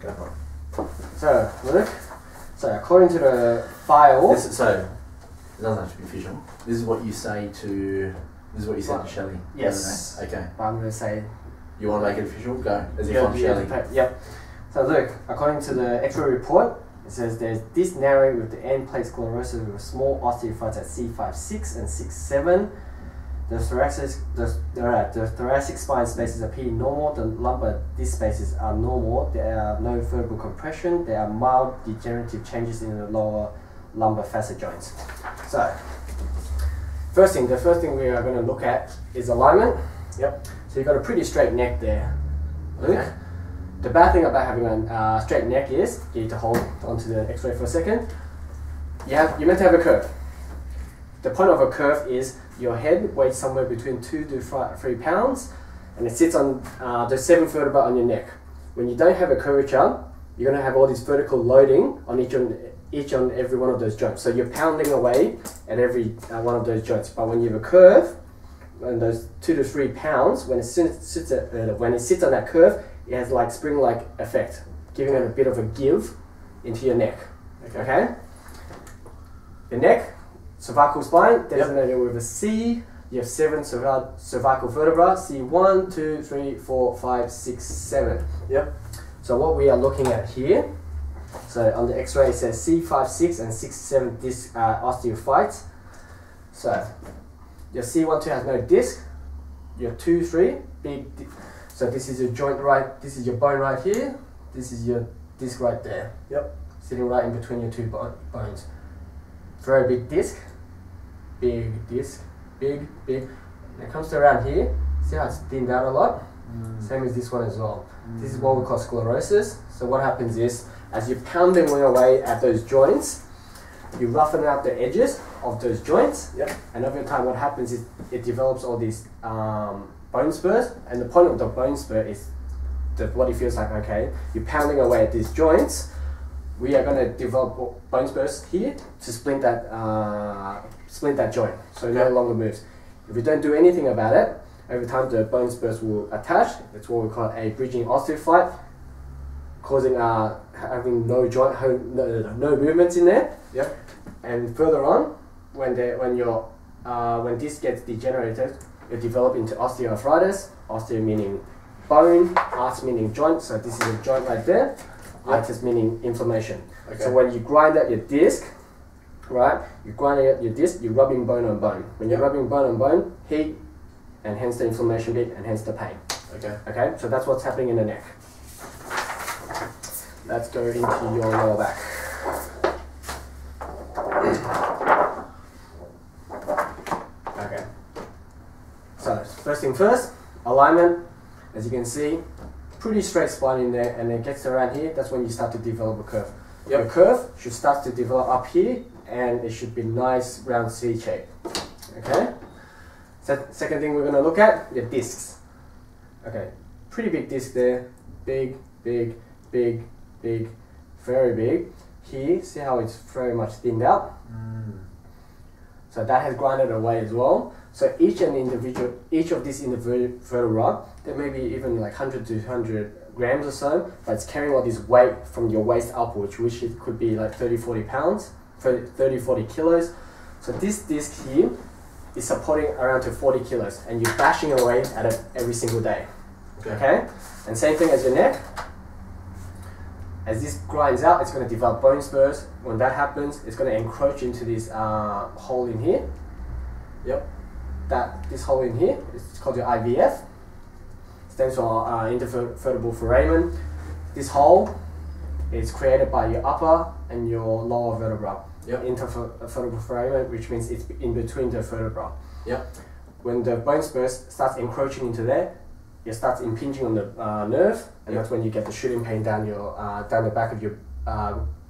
Go for it. So, Luke, according to the file... So, it doesn't have to be official. This is what you say to... This is what you said to Shelley. Yes. Okay. But I'm going to say... You want to make it official? Go. As if I'm Shelley. Yep. So look, according to the Xray report, it says there's this narrow with the end plate sclerosis with small osteophytes at C5-6 and 6-7. The thoracic spine spaces appear normal. The lumbar disc spaces are normal. There are no vertebral compression. There are mild degenerative changes in the lower lumbar facet joints. So, the first thing we are going to look at is alignment. Yep. So you've got a pretty straight neck there, Luke. Okay. The bad thing about having a straight neck is you need to hold onto the Xray for a second. You're meant to have a curve. The point of a curve is your head weighs somewhere between 2 to 3 pounds, and it sits on the 7th vertebra on your neck. When you don't have a curvature, you're going to have all this vertical loading on each and every one of those joints. So you're pounding away at every one of those joints. But when you have a curve, when those 2 to 3 pounds, when it sits on that curve, it has like spring-like effect, giving it a bit of a give into your neck. Okay? The neck, cervical spine, designated with a C. You have 7 cervical vertebrae, C1, 2, 3, 4, 5, 6, 7. Yep. So what we are looking at here, so on the Xray it says C5, 6 and 6, 7 disc osteophytes. So your C1, 2 has no disc. Your 2, 3, big. So this is your joint right, this is your bone right here. This is your disc right there. Yep. Sitting right in between your two bones. Very big disc. Big disc. Big. When it comes to around here, see how it's thinned out a lot? Same as this one as well. This is what we call sclerosis. So what happens is, as you're pounding away at those joints, you roughen out the edges of those joints. Yep. And over time what happens is it develops all these bone spurs, and the point of the bone spur is that what it feels like, okay, you're pounding away at these joints, we are going to develop bone spurs here to splint that joint, so it no longer moves. If we don't do anything about it, over time the bone spurs will attach. That's what we call a bridging osteophyte, causing having no joint, no movements in there. Yep. And further on, when this gets degenerated, it develops into osteoarthritis. Osteo meaning bone, arth meaning joint. So this is a joint right there. Arthritis meaning inflammation. Okay. So when you grind out your disc, right? You grind out your disc, you're rubbing bone on bone. When you're rubbing bone on bone, heat, and hence the inflammation bit, and hence the pain. Okay. Okay. So that's what's happening in the neck. Let's go into your lower back. Okay. So first thing first, alignment. As you can see, pretty straight spine in there, and it gets around here. That's when you start to develop a curve. Yep. Your curve should start to develop up here, and it should be nice round C shape. Okay. Second thing we're going to look at, your discs. Okay, pretty big disc there. Big, very big. Here, see how it's very much thinned out? So that has grinded away as well. So each of these individual vertebrae, there may be even like 100 to 200 grams or so, but it's carrying all this weight from your waist upwards, which it could be like 30-40 pounds, 30-40 kilos. So this disc here is supporting around to 40 kilos, and you're bashing away at it every single day. Okay? And same thing as your neck. As this grinds out, it's going to develop bone spurs. When that happens, it's going to encroach into this hole in here. Yep. This hole in here is called your IVF. Stands for intervertebral foramen. This hole is created by your upper and your lower vertebra. Yep. Intervertebral foramen, which means it's in between the vertebra. Yep. When the bone spurs starts encroaching into there, it starts impinging on the nerve, and that's when you get the shooting pain down the back of your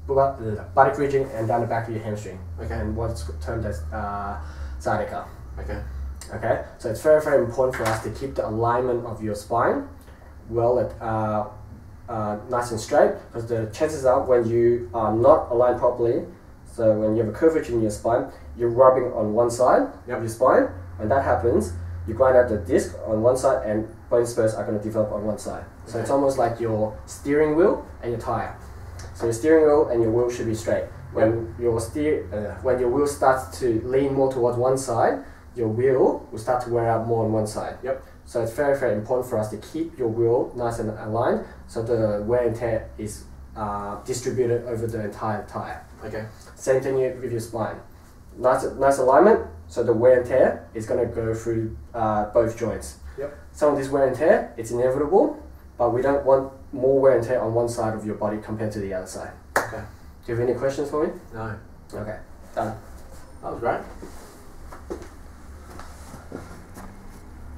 buttock region and down the back of your hamstring. Okay. And what's termed as sciatica. Okay. Okay. So it's very, very important for us to keep the alignment of your spine well nice and straight, because the chances are when you are not aligned properly, so when you have a curvature in your spine, you're rubbing on one side of your spine. When that happens, you grind out the disc on one side and bone spurs are going to develop on one side. So Okay. it's almost like your steering wheel and your tire. So your steering wheel and your wheel should be straight. When when your wheel starts to lean more towards one side, your wheel will start to wear out more on one side. Yep. So it's very, very important for us to keep your wheel nice and aligned, so the wear and tear is distributed over the entire tire. Okay. Same thing with your spine. Nice alignment, so the wear and tear is going to go through both joints. Yep. Some of this wear and tear, it's inevitable, but we don't want more wear and tear on one side of your body compared to the other side. Okay. Do you have any questions for me? No. Okay, done. That was great.